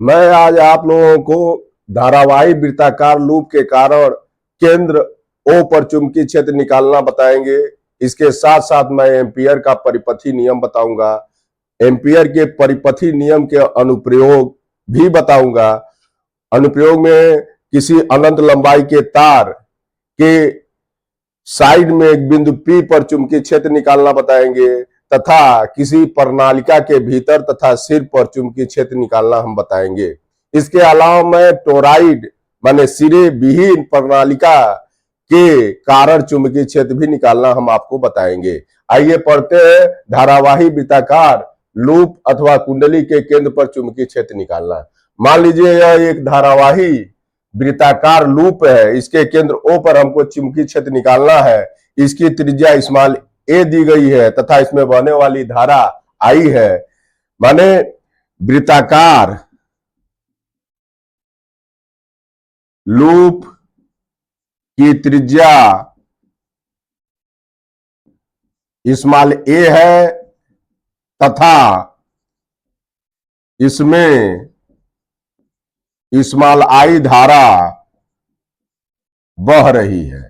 मैं आज आप लोगों को धारावाही वृत्ताकार लूप के कारण केंद्र ओ पर चुंबकीय क्षेत्र निकालना बताएंगे। इसके साथ साथ मैं एम्पियर का परिपथी नियम बताऊंगा। एम्पियर के परिपथी नियम के अनुप्रयोग भी बताऊंगा। अनुप्रयोग में किसी अनंत लंबाई के तार के साइड में एक बिंदु P पर चुंबकीय क्षेत्र निकालना बताएंगे तथा किसी प्रणालिका के भीतर तथा सिर पर चुंबकीय क्षेत्र निकालना हम बताएंगे। इसके अलावा मैं टोरॉइड माने सिरे विहीन प्रणालिका के कारण चुंबकीय क्षेत्र भी निकालना हम आपको बताएंगे। आइए पढ़ते हैं धारावाही वृत्ताकार लूप अथवा कुंडली के केंद्र पर चुंबकीय क्षेत्र निकालना। मान लीजिए यह एक धारावाही वृत्ताकार लूप है। इसके केंद्र O पर हमको चुंबकीय क्षेत्र निकालना है। इसकी त्रिज्या स्मॉल a दी गई है तथा इसमें बहने वाली धारा I है। माने वृत्ताकार लूप की त्रिज्या स्मॉल a है तथा इसमें स्मॉल I धारा बह रही है।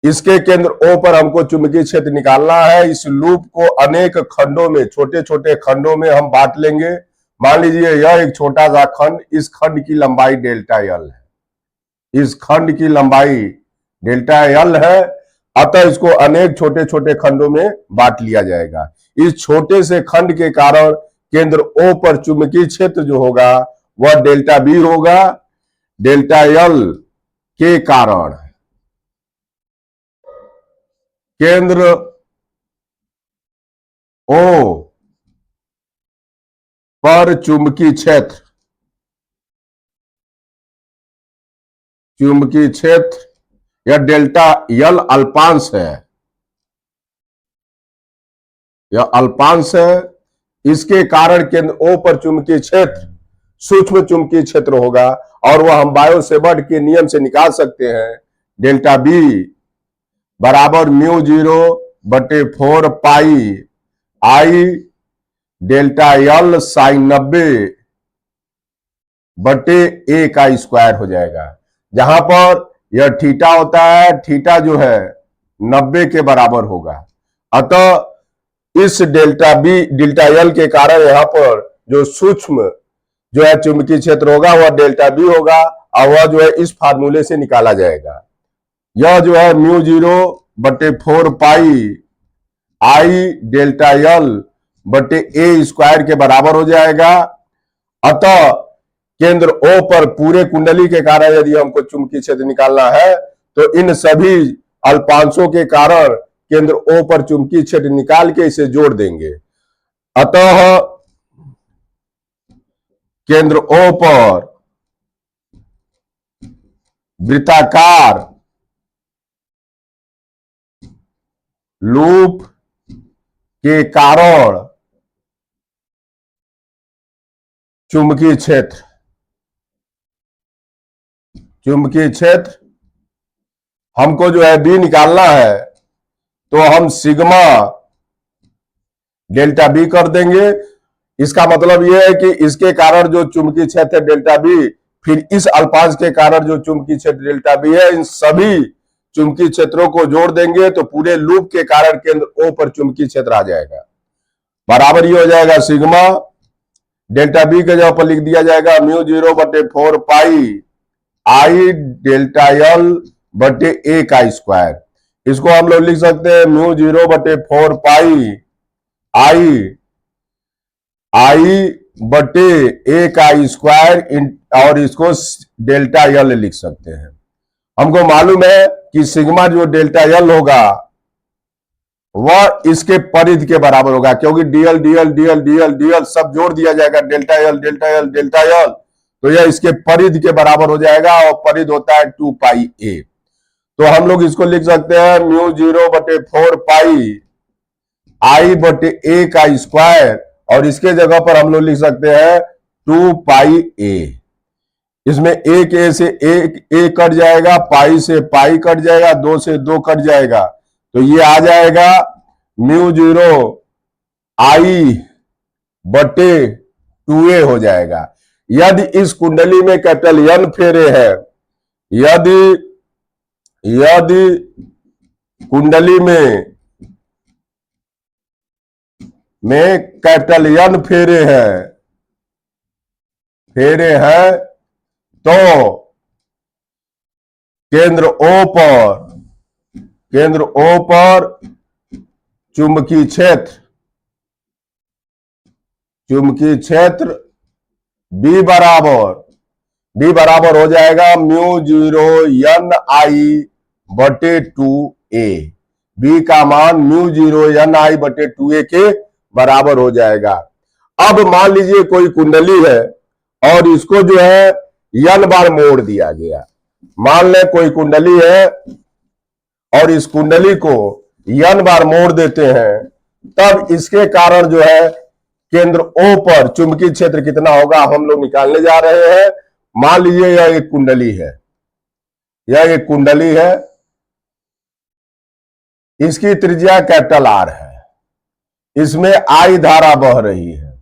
इसके केंद्र O पर हमको चुंबकीय क्षेत्र निकालना है। इस लूप को अनेक खंडों में, छोटे छोटे खंडों में हम बांट लेंगे। मान लीजिए यह एक छोटा सा खंड, इस खंड की लंबाई डेल्टा L है। इस खंड की लंबाई डेल्टा L है, अतः इसको अनेक छोटे छोटे खंडों में बांट लिया जाएगा। इस छोटे से खंड के कारण केंद्र O पर चुंबकीय क्षेत्र जो होगा वह डेल्टा B होगा। डेल्टा L के कारण केंद्र O पर चुंबकीय क्षेत्र यह डेल्टा L अल्पांश है। यह अल्पांश है। इसके कारण केंद्र O पर चुंबकीय क्षेत्र सूक्ष्म चुंबकीय क्षेत्र होगा और वह हम बायो सेवर्ट के नियम से निकाल सकते हैं। डेल्टा B बराबर μ0/4 pi I delta L sine 90/a का स्क्वायर हो जाएगा। जहां पर यह थीटा होता है, थीटा जो है 90 के बराबर होगा। अतः इस डेल्टा L के कारण यहां पर जो सूक्ष्म जो है चुंबकीय क्षेत्र होगा वह डेल्टा B होगा और वह जो है इस फार्मूले से निकाला जाएगा। यह जो है μ0/4 pi I delta L/a square के बराबर हो जाएगा। अतः केंद्र O पर पूरे कुंडली के कारण यदि हमको चुंबकीय क्षेत्र निकालना है तो इन सभी अल्पांशों के कारण केंद्र O पर चुंबकीय क्षेत्र निकाल के इसे जोड़ देंगे। अतः केंद्र O पर वृत्ताकार लूप के कारण चुंबकीय क्षेत्र हमको जो है B निकालना है तो हम सिग्मा डेल्टा B कर देंगे। इसका मतलब यह है कि इसके कारण जो चुंबकीय क्षेत्र है डेल्टा B, फिर इस अल्पांश के कारण जो चुंबकीय क्षेत्र डेल्टा B है, इन सभी चुंबकीय क्षेत्रों को जोड़ देंगे तो पूरे लूप के कारण केंद्र O पर चुंबकीय क्षेत्र आ जाएगा। बराबर ये हो जाएगा सिग्मा डेल्टा B के जगह पर लिख दिया जाएगा μ0/4 पाई I डेल्टा L/a का स्क्वायर। इसको हम लोग लिख सकते हैं μ0/4 पाई I/a का स्क्वायर और इसको डेल्टा L लिख सकते हैं। हमको मालूम है कि सिग्मा जो डेल्टा L होगा वह इसके परिधि के बराबर होगा, क्योंकि dl सब जोड़ दिया जाएगा। डेल्टा L तो यह इसके परिधि के बराबर हो जाएगा और परिधि होता है 2 पाई a। तो हम लोग इसको लिख सकते हैं μ0/4 पाई I/a का स्क्वायर और इसके जगह पर हम लोग लिख सकते हैं 2 पाई a। इसमें एक a से एक a कट जाएगा, पाई से पाई कट जाएगा, 2 से 2 कट जाएगा, तो ये आ जाएगा μ0 आई बटे 2a हो जाएगा। यदि इस कुंडली में कैपिटल N फेरे हैं, यदि कुंडली में कैपिटल N फेरे हैं तो केंद्र O पर चुंबकीय क्षेत्र B बराबर हो जाएगा μ0 Ni बटे 2a। B का मान μ0 Ni बटे 2a के बराबर हो जाएगा। अब मान लीजिए कोई कुंडली है और इसको जो है n बार मोड़ दिया गया। मान ले कोई कुंडली है और इस कुंडली को n बार मोड़ देते हैं, तब इसके कारण जो है केंद्र O पर चुंबकीय क्षेत्र कितना होगा हम लोग निकालने जा रहे हैं। मान लीजिए यह एक कुंडली है, इसकी त्रिज्या कैपिटल R है, इसमें I धारा बह रही है,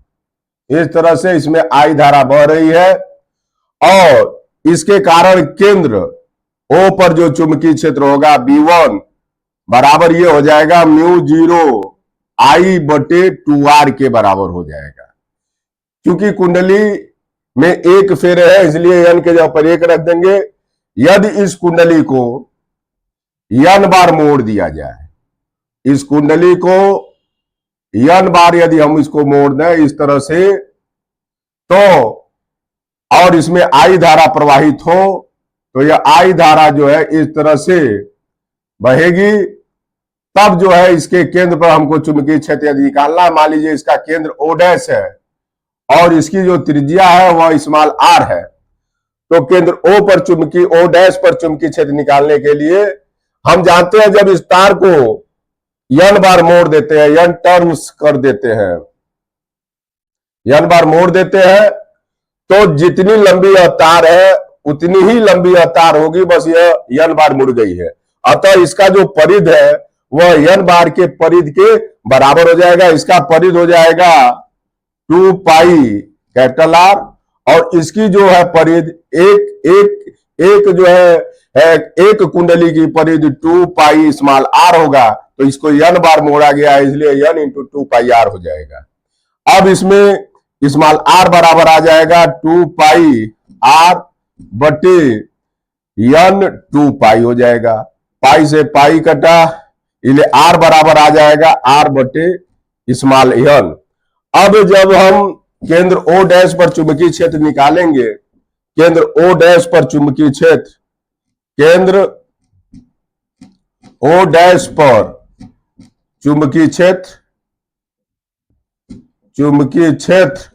इस तरह से इसमें I धारा बह रही है और इसके कारण केंद्र O पर जो चुंबकीय क्षेत्र होगा B1 बराबर ये हो जाएगा μ0 I बटे 2R के बराबर हो जाएगा। क्योंकि कुंडली में एक फेरे है इसलिए n के जगह पर 1 रख देंगे। यदि इस कुंडली को n बार मोड़ दिया जाए, इस कुंडली को n बार यदि हम इसको मोड़ दें इस तरह से, तो और इसमें I धारा प्रवाहित हो तो यह I धारा जो है इस तरह से बहेगी, तब जो है इसके केंद्र पर हमको चुंबकीय क्षेत्र यदि निकालना है। मान लीजिए इसका केंद्र O' है और इसकी जो त्रिज्या है वह स्मॉल r है, तो केंद्र O' पर चुंबकीय क्षेत्र निकालने के लिए हम जानते हैं जब इस तार को n बार मोड़ देते हैं, n टर्न्स कर देते हैं, n बार मोड़ देते हैं, तो जितनी लंबी यह तार है उतनी ही लंबी यह तार होगी, बस यह n बार मुड़ गई है। अतः इसका जो परिध है वह n बार के परिध के बराबर हो जाएगा। इसका परिध हो जाएगा 2 पाई कैपिटल R और इसकी जो है परिध एक जो है एक कुंडली की परिध 2 पाई स्मॉल r होगा, तो इसको n बार मोड़ा गया है इसलिए n इंटू 2 पाई r हो जाएगा। अब इसमें स्मॉल r बराबर आ जाएगा 2 पाई r बटे n 2 पाई हो जाएगा। पाई से पाई कटा इसलिए r बराबर आ जाएगा r बटे स्मॉल n। अब जब हम केंद्र O' पर चुंबकीय क्षेत्र निकालेंगे, केंद्र O' पर चुंबकीय क्षेत्र, केंद्र O' पर चुंबकीय क्षेत्र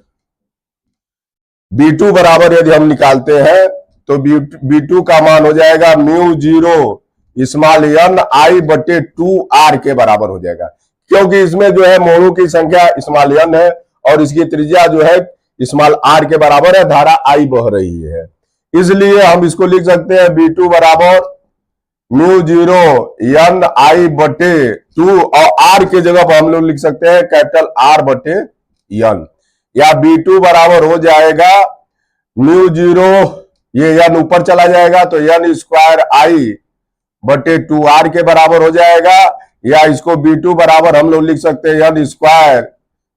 B2 बराबर यदि हम निकालते हैं तो B2 का मान हो जाएगा μ0 स्मॉल n I बटे 2R के बराबर हो जाएगा। क्योंकि इसमें जो है मोड़ों की संख्या स्मॉल n है और इसकी त्रिज्या जो है स्मॉल r के बराबर है, धारा I बह रही है, इसलिए हम इसको लिख सकते हैं B2 बराबर μ0 n I बटे 2 और r के जगह पर हम लोग लिख सकते हैं कैपिटल R बटे n, या B2 बराबर हो जाएगा μ0, ये n ऊपर चला जाएगा तो n स्क्वायर I बटे 2R के बराबर हो जाएगा, या इसको B2 बराबर हम लोग लिख सकते हैं n स्क्वायर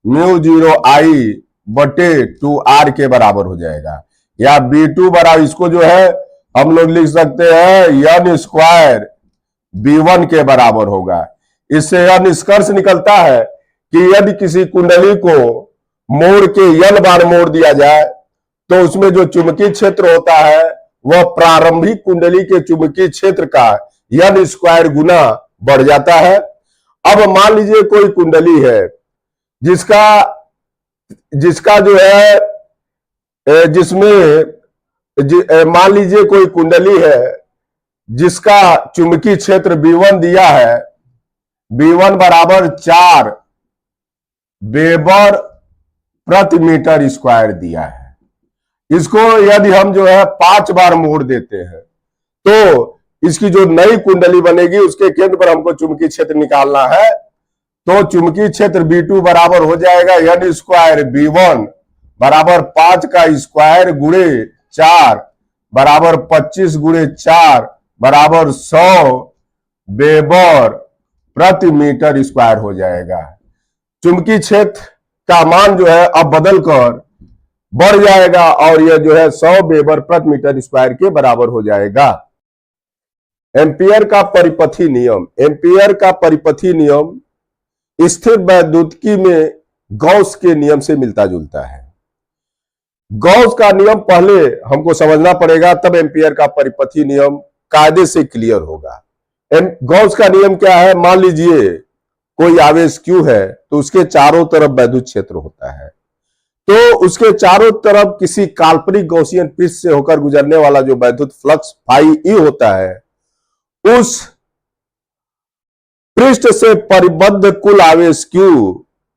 μ0 I बटे 2R के बराबर हो जाएगा, या B2 बराबर इसको जो है हम लोग लिख सकते हैं n स्क्वायर B1 के बराबर होगा। इससे यह निष्कर्ष निकलता है कि यदि किसी कुंडली को मोड़ के n बार मोड़ दिया जाए तो उसमें जो चुंबकीय क्षेत्र होता है वह प्रारंभिक कुंडली के चुंबकीय क्षेत्र का n स्क्वायर गुना बढ़ जाता है। अब मान लीजिए कोई कुंडली है जिसका जो है मान लीजिए कोई कुंडली है जिसका चुंबकीय क्षेत्र B1 दिया है, B1 बराबर 4 वेबर प्रति मीटर स्क्वायर दिया है। इसको यदि हम जो है 5 बार मोड़ देते हैं तो इसकी जो नई कुंडली बनेगी उसके केंद्र पर हमको चुंबकीय क्षेत्र निकालना है, तो चुंबकीय क्षेत्र B2 बराबर हो जाएगा n स्क्वायर B1 बराबर 5 का स्क्वायर गुणे 4 बराबर 25 गुणे 4 बराबर 100 वेबर प्रति मीटर स्क्वायर हो जाएगा। चुंबकीय क्षेत्र का मान जो है अब बदलकर बढ़ जाएगा और यह जो है 100 वेबर प्रति मीटर स्क्वायर के बराबर हो जाएगा। एम्पियर का परिपथी नियम। एम्पियर का परिपथी नियम स्थिर वैद्युतिकी में गॉस के नियम से मिलता जुलता है। गॉस का नियम पहले हमको समझना पड़ेगा, तब एम्पियर का परिपथी नियम कायदे से क्लियर होगा। गॉस का नियम क्या है? मान लीजिए कोई आवेश Q है तो उसके चारों तरफ वैद्युत क्षेत्र होता है, तो उसके चारों तरफ किसी काल्पनिक गॉसियन पृष्ठ से होकर गुजरने वाला जो वैद्युत फ्लक्स फाई E होता है, उस पृष्ठ से परिबद्ध कुल आवेश Q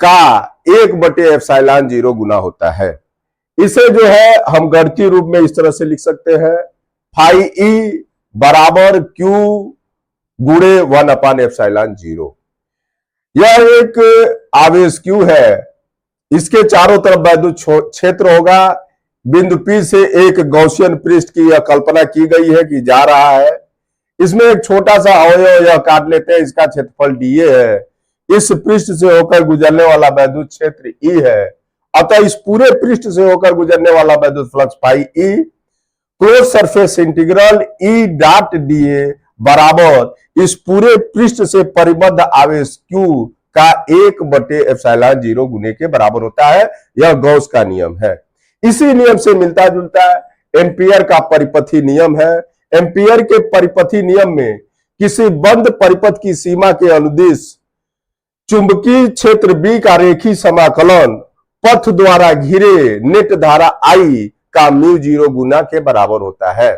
का 1/ε0 गुना होता है। इसे जो है हम गणितीय रूप में इस तरह से लिख सकते हैं, फाई E बराबर Q गुणे 1/ε0। यह एक आवेश Q है, इसके चारों तरफ वैद्युत क्षेत्र होगा। बिंदु P से एक गॉसियन पृष्ठ की यह कल्पना की गई है कि जा रहा है। इसमें एक छोटा सा अवयव यह काट लेते हैं, इसका क्षेत्रफल dA है। इस पृष्ठ से होकर गुजरने वाला वैद्युत क्षेत्र E है। अतः इस पूरे पृष्ठ से होकर गुजरने वाला वैद्युत flux phi E close surface integral E dot dA बराबर इस पूरे पृष्ठ से परिबद्ध आवेश Q का 1/ε0 गुने के बराबर होता है। यह गॉस का नियम है। इसी नियम से मिलता जुलता है एम्पियर का परिपथी नियम है। एम्पियर के परिपथी नियम में किसी बंद परिपथ की सीमा के अनुदिश चुंबकीय क्षेत्र B का रेखीय समाकलन पथ द्वारा घिरे नेट धारा I का μ0 गुना के बराबर होता है।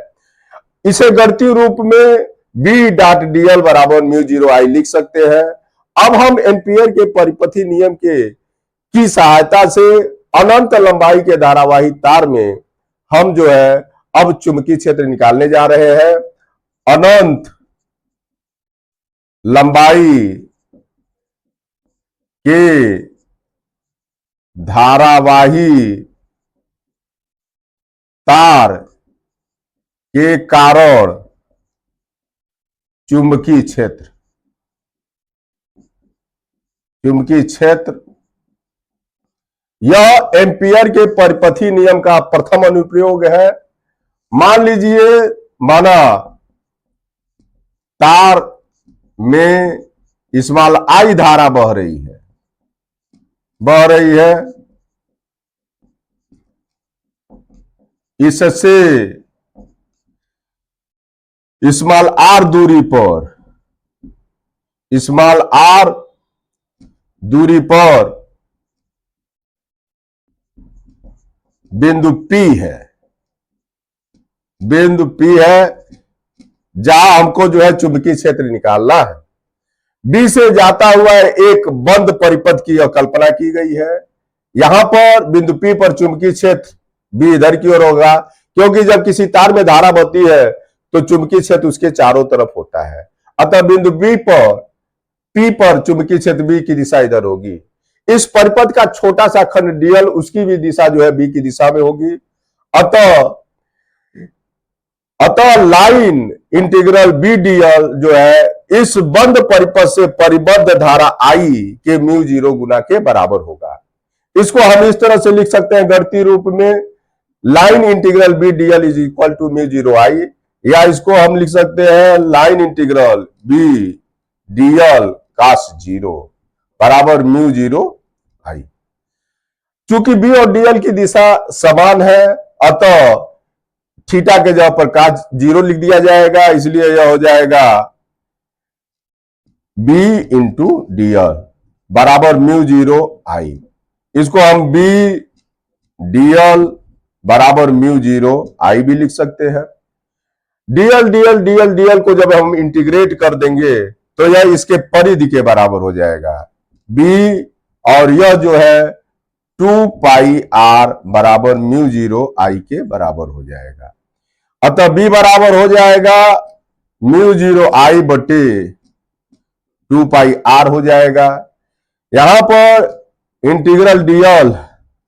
इसे गणितीय रूप में B डॉट dl बराबर μ0I लिख सकते हैं। अब हम एम्पियर के परिपथी नियम की सहायता से अनंत लंबाई के धारावाही तार में हम जो है अब चुंबकीय क्षेत्र निकालने जा रहे हैं। अनंत लंबाई के धारावाही तार के कारण चुंबकीय क्षेत्र यह एम्पियर के परिपथी नियम का प्रथम अनुप्रयोग है। मान लीजिए माना तार में स्मॉल I धारा बह रही है, इससे स्मॉल r दूरी पर बिंदु P है जहां हमको जो है चुंबकीय क्षेत्र निकालना है। B से जाता हुआ एक बंद परिपथ की कल्पना की गई है। यहां पर बिंदु P पर चुंबकीय क्षेत्र B इधर की ओर होगा, क्योंकि जब किसी तार में धारा बहती है तो चुंबकीय क्षेत्र उसके चारों तरफ होता है। अतः बिंदु P पर चुंबकीय क्षेत्र B की दिशा इधर होगी। इस परिपथ का छोटा सा खंड dl, उसकी भी दिशा जो है B की दिशा में होगी। अतः लाइन इंटीग्रल B dl जो है इस बंद परिपथ से परिबद्ध धारा I के μ0 गुना के बराबर होगा। इसको हम इस तरह से लिख सकते हैं गणितीय रूप में, line integral B dl is equal to μ0I, या इसको हम लिख सकते हैं line integral B dl cos 0 बराबर μ0I। चूंकि B और dl की दिशा समान है, अतः थीटा के जगह पर cos 0 लिख दिया जाएगा, इसलिए यह हो जाएगा B इंटू dl बराबर μ0I। इसको हम B dl बराबर μ0I भी लिख सकते हैं। dl को जब हम इंटीग्रेट कर देंगे तो यह इसके परिधि के बराबर हो जाएगा B, और यह जो है 2πr बराबर μ0I के बराबर हो जाएगा। अतः B बराबर हो जाएगा μ0I बटे 2πr हो जाएगा। यहां पर इंटीग्रल डीएल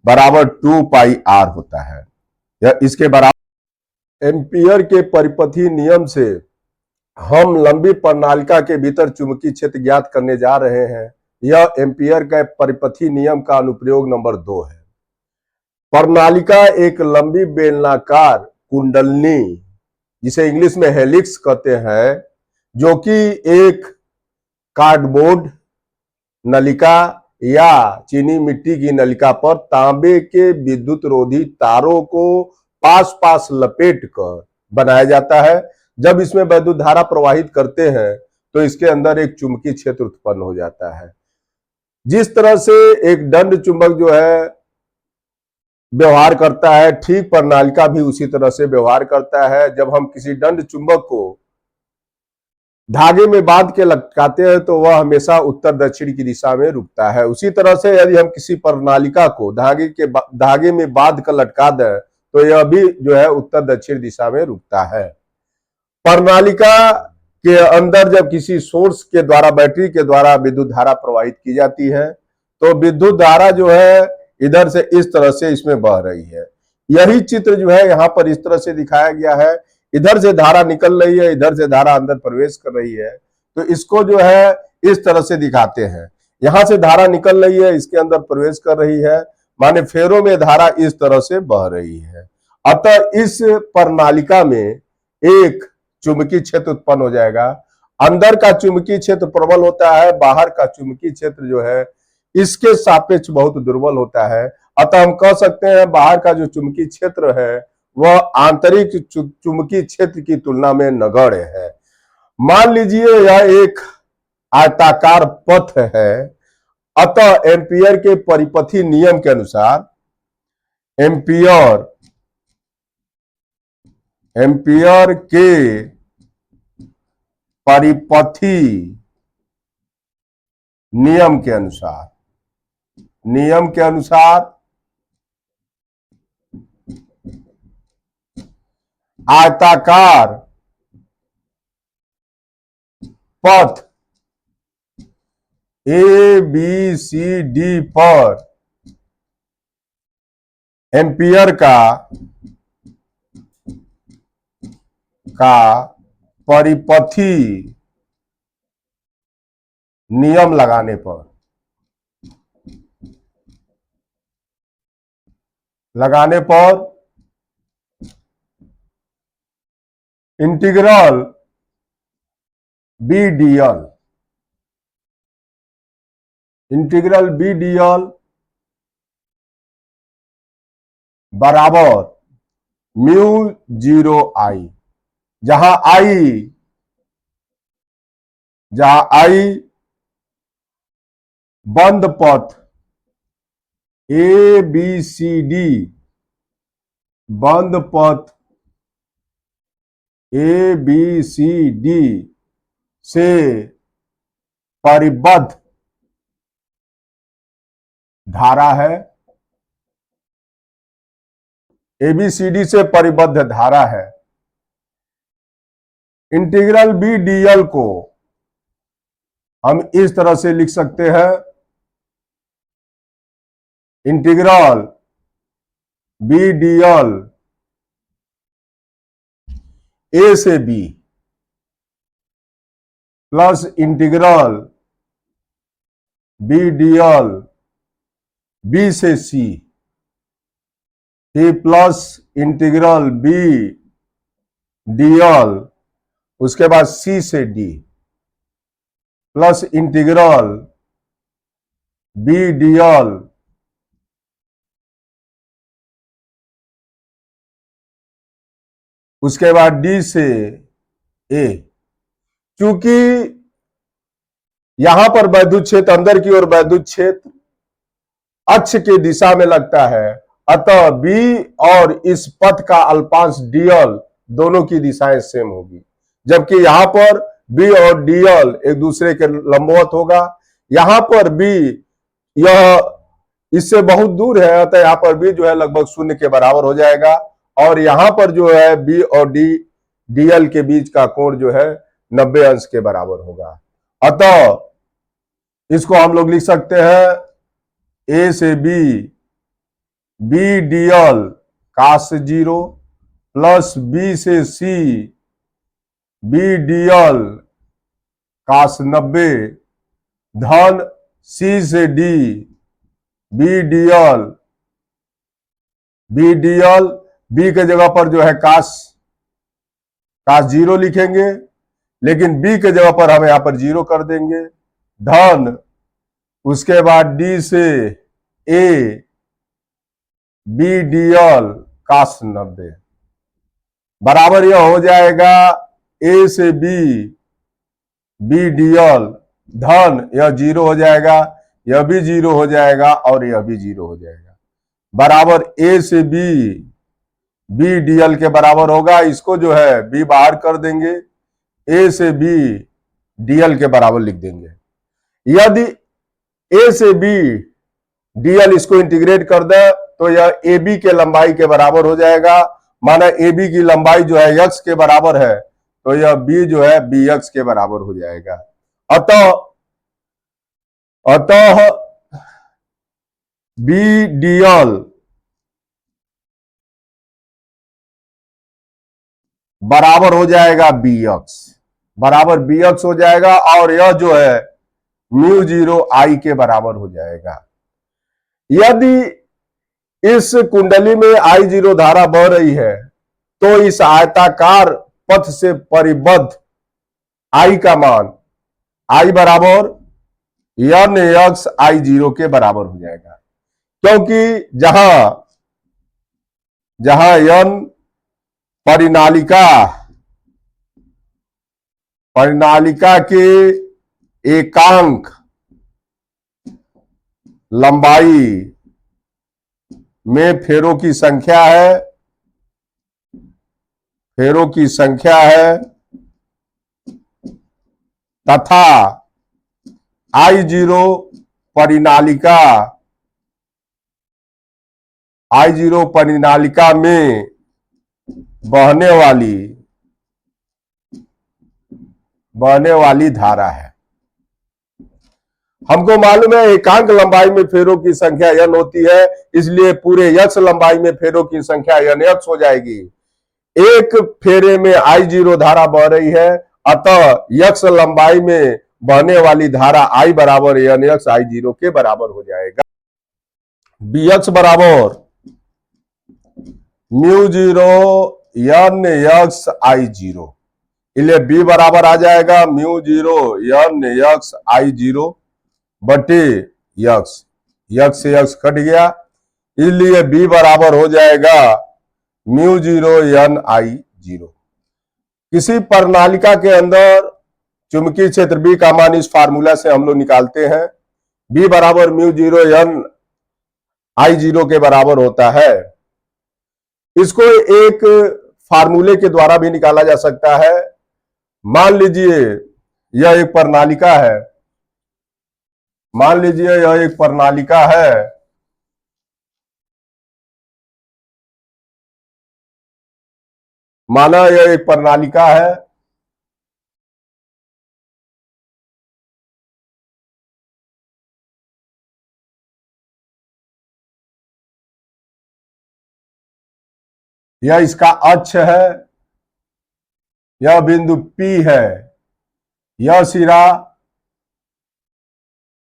बराबर 2 पाई आर होता है। या इसके बराबर एम्पियर के परिपथी नियम से हम लंबी प्रणालिका के भीतर चुंबकीय क्षेत्र ज्ञात करने जा रहे हैं। यह एम्पियर का परिपथी नियम का अनुप्रयोग नंबर 2 है। प्रणालिका एक लंबी बेलनाकार कुंडलनी, जिसे इंग्लिश में हेलिक्स कहते हैं, जो कि एक कार्डबोर्ड नलिका या चीनी मिट्टी की नलिका पर तांबे के विद्युत रोधी तारों को पास पास लपेट कर बनाया जाता है। जब इसमें वैद्युत धारा प्रवाहित करते हैं तो इसके अंदर एक चुंबकीय क्षेत्र उत्पन्न हो जाता है। जिस तरह से एक दंड चुंबक जो है व्यवहार करता है, ठीक प्रणालिका भी उसी तरह से व्यवहार करता है। जब हम किसी दंड चुंबक को धागे में बांध के लटकाते हैं तो वह हमेशा उत्तर दक्षिण की दिशा में रुकता है। उसी तरह से यदि हम किसी प्रणालिका को धागे में बांध कर लटका दें तो यह भी जो है उत्तर दक्षिण दिशा में रुकता है। प्रणालिका के अंदर जब किसी सोर्स के द्वारा, बैटरी के द्वारा विद्युत धारा प्रवाहित की जाती है तो विद्युत धारा जो है इधर से इस तरह से इसमें बह रही है। यही चित्र जो है यहाँ पर इस तरह से दिखाया गया है। इधर से धारा निकल रही है, इधर से धारा अंदर प्रवेश कर रही है। तो इसको जो है इस तरह से दिखाते हैं। यहां से धारा निकल रही है, इसके अंदर प्रवेश कर रही है, माने फेरों में धारा इस तरह से बह रही है। अतः इस प्रणालिका में एक चुंबकीय क्षेत्र उत्पन्न हो जाएगा। अंदर का चुंबकीय क्षेत्र प्रबल होता है, बाहर का चुंबकीय क्षेत्र जो है इसके सापेक्ष बहुत दुर्बल होता है। अतः हम कह सकते हैं बाहर का जो चुंबकीय क्षेत्र है वह आंतरिक चुंबकीय क्षेत्र की तुलना में नगण्य है। मान लीजिए यह एक आयताकार पथ है। अतः एम्पियर के परिपथी नियम के अनुसार एम्पियर के परिपथी नियम के अनुसार आयताकार पथ ए बी सी डी पर एम्पियर का परिपथी नियम लगाने पर इंटीग्रल बी डीएल बराबर म्यू 0 आई, जहां आई बंद पथ ए बी सी डी, बंद पथ ए बी सी डी से परिबद्ध धारा है। एबीसीडी से परिबद्ध धारा है। इंटीग्रल बी डीएल को हम इस तरह से लिख सकते हैं, इंटीग्रल बी डीएल ए से B plus integral B dl B से C, plus integral B dl उसके बाद सी से D plus integral B dl उसके बाद डी से ए। क्योंकि यहां पर वैद्युत क्षेत्र, अंदर की ओर वैद्युत क्षेत्र अक्ष की दिशा में लगता है, अतः बी और इस पथ का अल्पांश डीएल दोनों की दिशाएं सेम होगी। जबकि यहां पर बी और डीएल एक दूसरे के लंबवत होगा। यहां पर बी यह इससे बहुत दूर है, अतः यहां पर बी जो है लगभग 0 के बराबर हो जाएगा। और यहां पर जो है बी और डीएल के बीच का कोण जो है 90 अंश के बराबर होगा। अतः इसको हम लोग लिख सकते हैं ए से बी डीएल काश 0 प्लस बी से सी बी डीएल काश 90 धन सी से डी बी डीएल बी के जगह पर जो है काश 0 लिखेंगे, लेकिन बी के जगह पर हम यहां पर 0 कर देंगे, धन उसके बाद डी से ए बी डीएल काश 90 बराबर यह हो जाएगा ए से बी डीएल धन यह 0 हो जाएगा, यह भी 0 हो जाएगा और यह भी 0 हो जाएगा, बराबर ए से बी डीएल के बराबर होगा। इसको जो है बी बाहर कर देंगे, ए से बी डीएल के बराबर लिख देंगे। यदि ए से बी डीएल इसको इंटीग्रेट कर दे तो यह ए बी के लंबाई के बराबर हो जाएगा। माना ए बी की लंबाई जो है एक्स के बराबर है तो यह बी जो है बी एक्स के बराबर हो जाएगा। अतः बी डीएल बराबर हो जाएगा बी एक्स, बराबर बी एक्स हो जाएगा और यह जो है म्यू 0 आई के बराबर हो जाएगा। यदि इस कुंडली में I0 धारा बह रही है तो इस आयताकार पथ से परिबद्ध I का मान I बराबर n x I0 के बराबर हो जाएगा, क्योंकि जहां n परिनालिका के एकांक लंबाई में फेरों की संख्या है तथा I0 परिनालिका में बहने वाली धारा है। हमको मालूम है एकांक लंबाई में फेरों की संख्या n होती है, इसलिए पूरे x लंबाई में फेरों की संख्या nx हो जाएगी। एक फेरे में I0 धारा बह रही है, अतः x लंबाई में बहने वाली धारा I बराबर nx I0 के बराबर हो जाएगा। bx बराबर म्यू 0 nx I0, इसलिए b बराबर आ जाएगा म्यू 0 nx I0 बटे x से x कट गया, इसलिए b बराबर हो जाएगा म्यू 0 n I0। किसी प्रणालिका के अंदर चुंबकीय क्षेत्र B का मान इस फार्मूला से हम लोग निकालते हैं, b बराबर म्यू 0 n I0 के बराबर होता है। इसको एक फार्मूले के द्वारा भी निकाला जा सकता है। मान लीजिए यह एक प्रणालिका है, माना यह एक प्रणालिका है, यह इसका अक्ष है, यह बिंदु P है, यह सिरा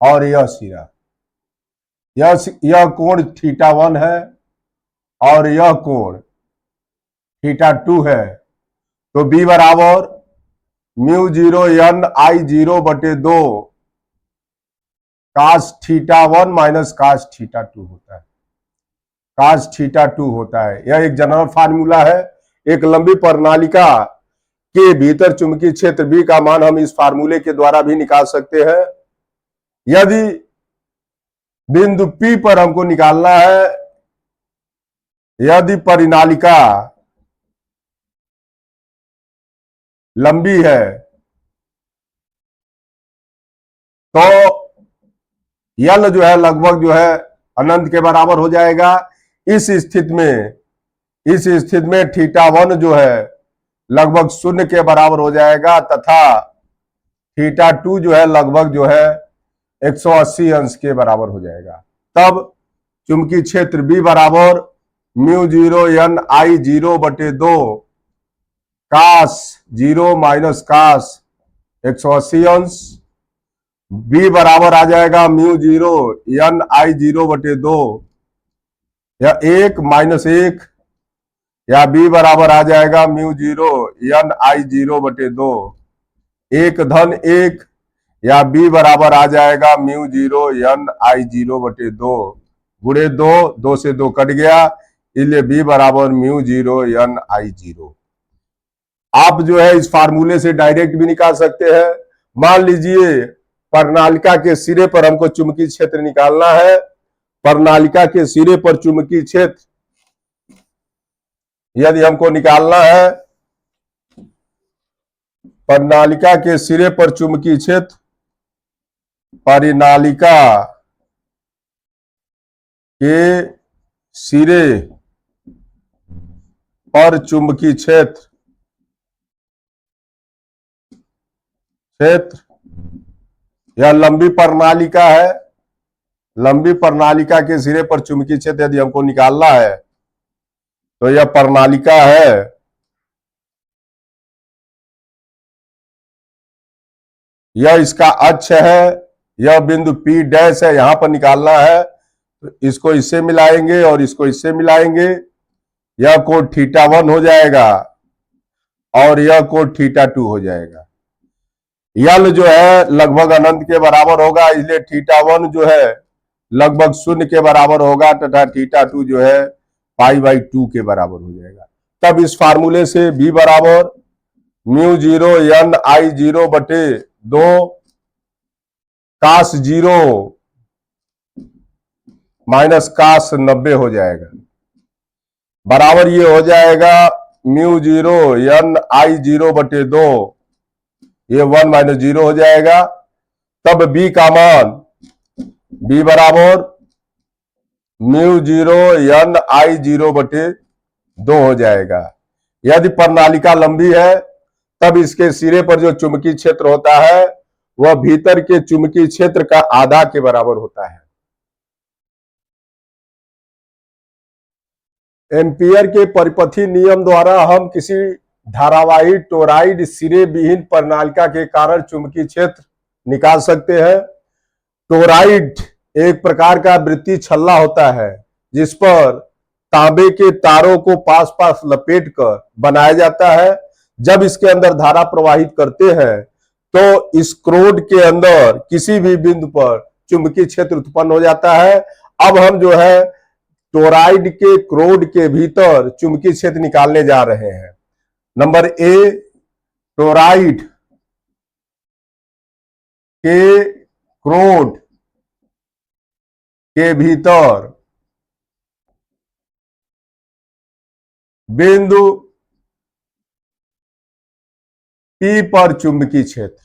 और यह सिरा, यह कोण θ1 है और यह कोण θ2 है। तो B बराबर म्यू 0 n I0 बटे 2 cos θ1 माइनस cos θ2 होता है, cos θ2 होता है। यह एक जनरल फार्मूला है। एक लंबी प्रणालिका के भीतर चुंबकीय क्षेत्र B का मान हम इस फार्मूले के द्वारा भी निकाल सकते हैं। यदि बिंदु P पर हमको निकालना है, यदि परिनालिका लंबी है तो यल जो है लगभग जो है अनंत के बराबर हो जाएगा। इस स्थिति में θ1 जो है लगभग 0 के बराबर हो जाएगा तथा θ2 जो है लगभग जो है 180 अंश के बराबर हो जाएगा। तब चुंबकीय क्षेत्र B बराबर म्यू जीरो एन आई जीरो बटे 2 कास जीरो माइनस कास 180 अंश। B बराबर आ जाएगा म्यू जीरो एन आई जीरो बटे 2 या 1 माइनस 1, या B बराबर आ जाएगा म्यू जीरो एन आई जीरो बटे 2 1 धन 1, या B बराबर आ जाएगा म्यू जीरो एन आई जीरो बटे 2 गुणे 2, 2 से 2 कट गया, इसलिए B बराबर म्यू जीरो एन आई जीरो। आप जो है इस फार्मूले से डायरेक्ट भी निकाल सकते हैं। मान लीजिए प्रणालिका के सिरे पर हमको चुंबकीय क्षेत्र निकालना है। प्रणालिका के सिरे पर चुंबकीय क्षेत्र यदि हमको निकालना है, प्रणालिका के सिरे पर चुंबकीय क्षेत्र, प्रणालिका के सिरे पर चुंबकीय क्षेत्र यह लंबी प्रणालिका है। लंबी प्रणालिका के सिरे पर चुंबकीय क्षेत्र यदि हमको निकालना है तो यह प्रणालिका है। यह इसका अक्ष है, यह बिंदु P डैश है, यहां पर निकालना है तो इसको इससे मिलाएंगे और इसको इससे मिलाएंगे। यह कोण θ1 हो जाएगा और यह कोण θ2 हो जाएगा। यल जो है लगभग अनंत के बराबर होगा, इसलिए θ1 जो है लगभग 0 के बराबर होगा तथा θ2 जो है π/2 के बराबर हो जाएगा। तब इस फार्मूले से B बराबर म्यू जीरो एन आई जीरो बटे 2 कास जीरो माइनस कास 90 हो जाएगा, बराबर ये हो जाएगा म्यू जीरो एन आई जीरो बटे 2, ये 1 माइनस 0 हो जाएगा। तब B का मान B बराबर म्यू जीरो एन आई जीरो बटे 2 हो जाएगा। यदि प्रणालिका लंबी है तब इसके सिरे पर जो चुंबकीय क्षेत्र होता है वह भीतर के चुंबकीय क्षेत्र का आधा के बराबर होता है। एम्पियर के परिपथी नियम द्वारा हम किसी धारावाही टोरॉइड सिरे विहीन प्रणालिका के कारण चुंबकीय क्षेत्र निकाल सकते हैं। टोरॉइड एक प्रकार का वृत्तीय छल्ला होता है जिस पर तांबे के तारों को पास पास लपेटकर बनाया जाता है। जब इसके अंदर धारा प्रवाहित करते हैं तो इस क्रोड के अंदर किसी भी बिंदु पर चुंबकीय क्षेत्र उत्पन्न हो जाता है। अब हम जो है टोरॉइड के क्रोड के भीतर चुंबकीय क्षेत्र निकालने जा रहे हैं। नंबर ए, टोरॉइड के क्रोड के भीतर बिंदु P पर चुंबकीय क्षेत्र।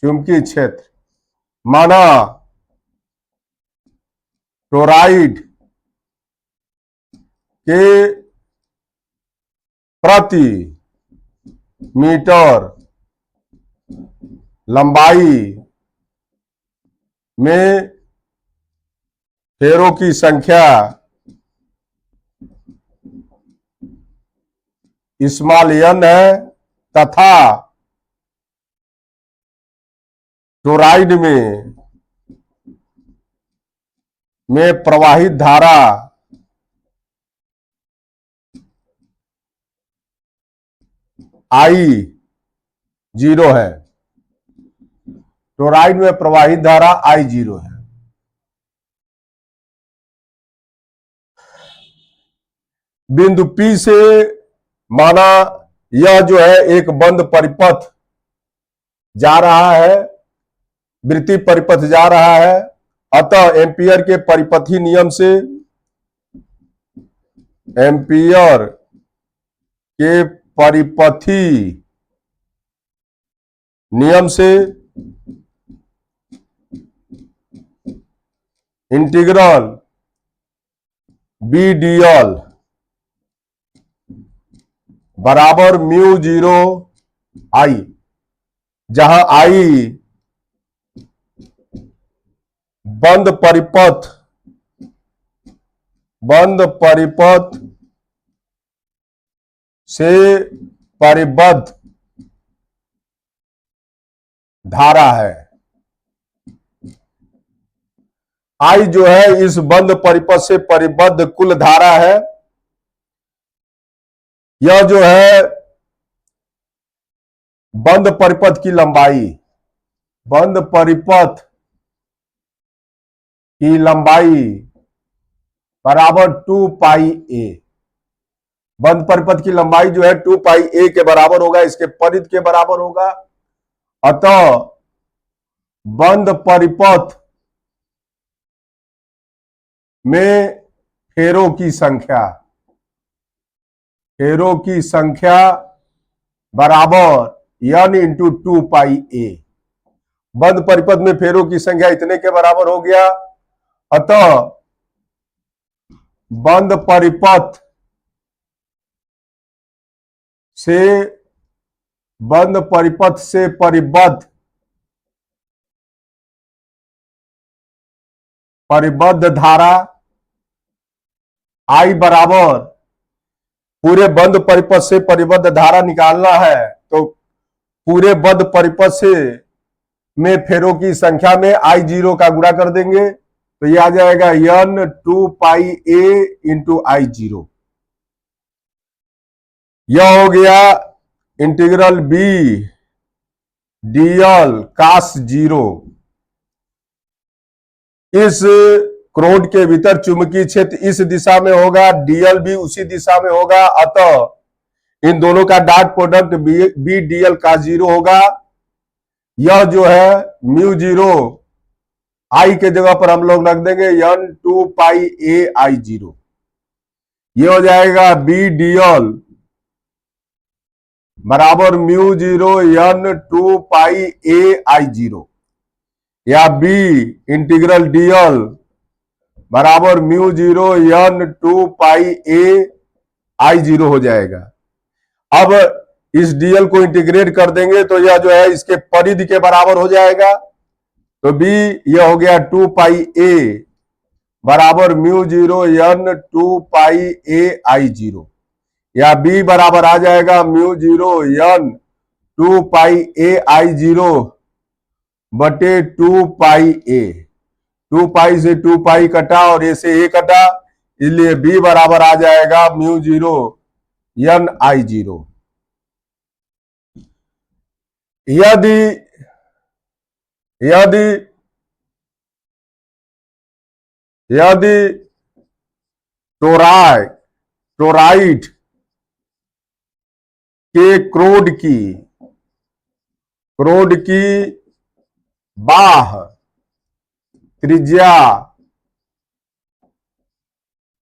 चुंबकीय क्षेत्र माना टोरॉइड के प्रति मीटर लंबाई में फेरों की संख्या स्मॉल n है तथा टोरॉइड में प्रवाहित धारा I0 है। टोरॉइड में प्रवाहित धारा I0 है। बिंदु P से माना यह जो है एक बंद परिपथ जा रहा है, वृत्तीय परिपथ जा रहा है। अतः एम्पियर के परिपथी नियम से, एम्पियर के परिपथी नियम से इंटीग्रल B dl बराबर म्यू जीरो आई, जहां आई बंद परिपथ से परिबद्ध धारा है। आई जो है इस बंद परिपथ से परिबद्ध कुल धारा है। यह जो है बंद परिपथ की लंबाई, बंद परिपथ की लंबाई बराबर 2 पाई ए। बंद परिपथ की लंबाई जो है 2 पाई ए के बराबर होगा, इसके परिध के बराबर होगा। अतः बंद परिपथ में फेरों की संख्या बराबर n इंटू 2 पाई ए। बंद परिपथ में फेरों की संख्या इतने के बराबर हो गया। अतः बंद परिपथ से परिबद्ध धारा I बराबर, पूरे बंद परिपथ से परिबद्ध धारा निकालना है तो पूरे बंद परिपथ से में फेरों की संख्या में I0 का गुणा कर देंगे तो यह आ जाएगा n 2 pi a into I0। यह हो गया इंटीग्रल b dl cos 0। इस क्रोड के भीतर चुंबकीय क्षेत्र इस दिशा में होगा, dl भी उसी दिशा में होगा। अतः इन दोनों का dot product b dl cos 0 होगा। यह जो है म्यू जीरो आई के जगह पर हम लोग रख देंगे n 2 पाई a I0। यह हो जाएगा b dl बराबर mu zero n 2 pi a I0, या b इंटीग्रल dl बराबर mu zero n 2 pi a I0 हो जाएगा। अब इस dl को इंटीग्रेट कर देंगे तो यह जो है इसके परिधि के बराबर हो जाएगा। तो b यह हो गया 2 पाई a बराबर mu zero n 2 pi a I0, या b बराबर आ जाएगा mu zero n 2 pi a I0 बटे 2 पाई a। 2 पाई से 2 पाई कटा और a से a कटा, इसलिए b बराबर आ जाएगा म्यू जीरो n I0। यदि टोराइड के क्रोड की बाह त्रिज्या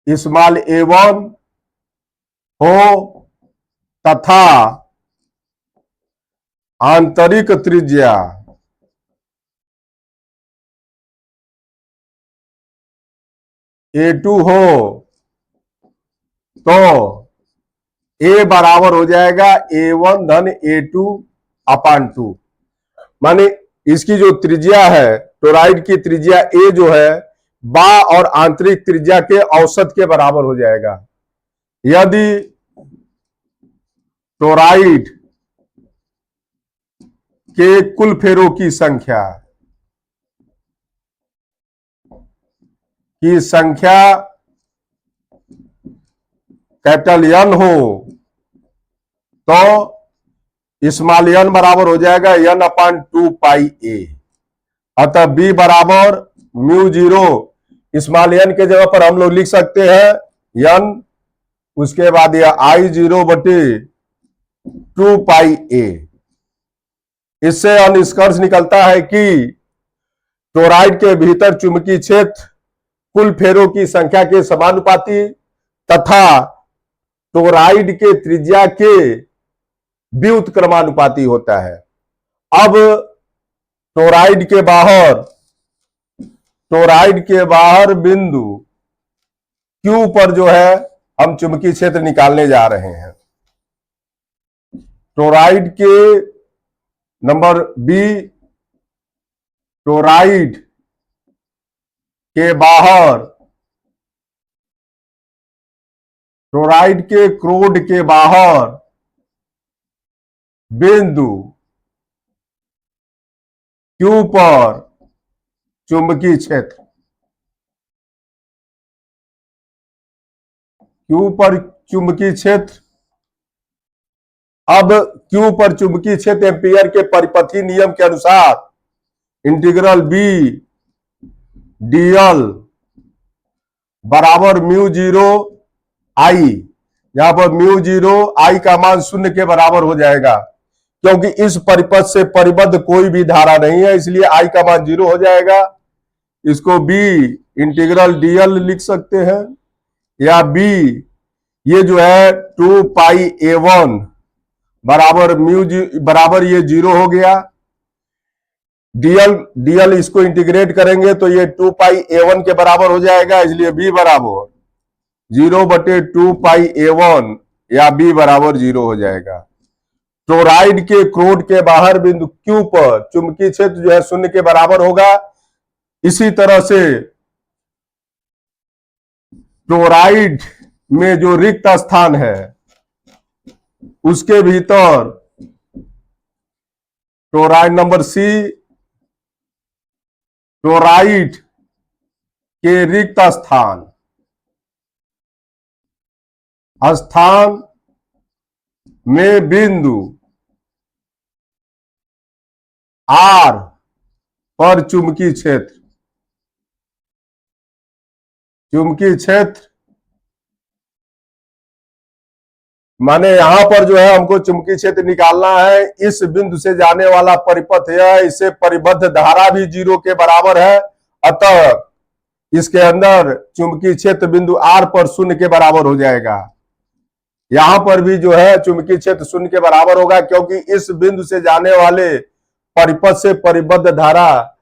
स्मॉल a1 हो तथा आंतरिक त्रिज्या A2 हो तो A बराबर हो जाएगा A1 धन A2 अपान 2। माने इसकी जो त्रिज्या है, टोराइड की त्रिज्या A जो है बाह्य और आंतरिक त्रिज्या के औसत के बराबर हो जाएगा। यदि टोराइड के कुल फेरों की संख्या कैपिटल N हो तो स्मॉल n बराबर हो जाएगा n अपान 2 पाई a। अतः b बराबर म्यू जीरो स्मॉल n के जगह पर हम लोग लिख सकते हैं n, उसके बाद यह I0 बटे 2 पाई a। इससे निष्कर्ष निकलता है कि टोराइड के भीतर चुंबकीय क्षेत्र कुल फेरों की संख्या के समानुपाती तथा टोराइड के त्रिज्या के व्युत्क्रमानुपाती होता है। अब टोराइड के बाहर बिंदु Q पर जो है हम चुंबकीय क्षेत्र निकालने जा रहे हैं। टोरॉइड के नंबर बी, टोरॉइड के बाहर, टोरॉइड के क्रोड के बाहर बिंदु Q पर चुंबकीय क्षेत्र, Q पर चुंबकीय क्षेत्र। अब Q पर चुंबकीय क्षेत्र एम्पियर के परिपथी नियम के अनुसार इंटीग्रल B dl बराबर म्यू जीरो आई, यहां पर म्यू जीरो आई का मान 0 के बराबर हो जाएगा, क्योंकि इस परिपथ से परिबद्ध कोई भी धारा नहीं है, इसलिए आई का मान 0 हो जाएगा। इसको B इंटीग्रल dl लिख सकते हैं, या B ये जो है 2 पाई A1 बराबर म्यू बराबर ये 0 हो गया। dl इसको इंटीग्रेट करेंगे तो ये 2 पाई A1 के बराबर हो जाएगा, इसलिए B बराबर 0/2 पाई A1 या B बराबर 0 हो जाएगा। टोरॉइड के क्रोड के बाहर बिंदु Q पर चुंबकीय क्षेत्र जो है 0 के बराबर होगा। इसी तरह से टोरॉइड में जो रिक्त स्थान है उसके भीतर टोरॉइड नंबर C, टोरॉइड के रिक्त स्थान में बिंदु R पर चुंबकीय क्षेत्र, चुंबकीय क्षेत्र माने यहां पर जो है हमको चुंबकीय क्षेत्र निकालना है। इस बिंदु से जाने वाला परिपथ है, इससे परिबद्ध धारा भी 0 के बराबर है, अतः इसके अंदर चुंबकीय क्षेत्र बिंदु R पर 0 के बराबर हो जाएगा। यहां पर भी जो है चुंबकीय क्षेत्र 0 के बराबर होगा, क्योंकि इस बिंदु से जाने वाले परिपथ से परिबद्ध धारा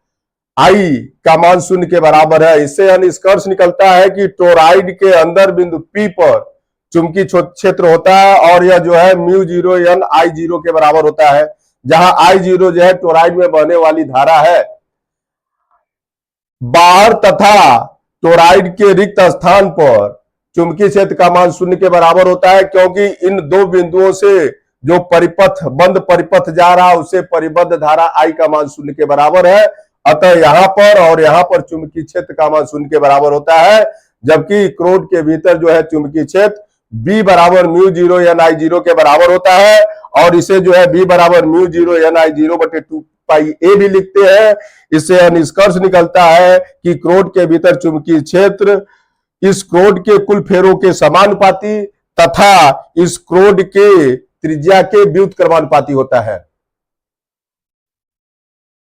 I का मान 0 के बराबर है। इससे यह निष्कर्ष निकलता है कि टोरॉइड के अंदर बिंदु P पर चुंबकीय क्षेत्र होता है, और यह जो है म्यू जीरो n I0 के बराबर होता है, जहां I0 जो है टोरॉइड में बहने वाली धारा है। बाहर तथा टोरॉइड के रिक्त स्थान पर चुंबकीय क्षेत्र का मान 0 के बराबर होता है, क्योंकि इन दो बिंदुओं से जो परिपथ बंद परिपथ जा रहा है उससे परिबद्ध धारा I का मान 0 के बराबर है। अतः यहां पर और यहां पर चुंबकीय क्षेत्र का मान 0 के बराबर होता है, जबकि क्रोड के भीतर जो है चुंबकीय क्षेत्र B बराबर म्यू जीरो n I0 के बराबर होता है, और इसे जो है B बराबर mu zero n I0/2 pi A भी लिखते हैं। इससे निष्कर्ष निकलता है कि क्रोड के भीतर चुंबकीय क्षेत्र इस क्रोड के कुल फेरों के समानुपाती तथा इस क्रोड के त्रिज्या के व्युत्क्रमानुपाती होता है।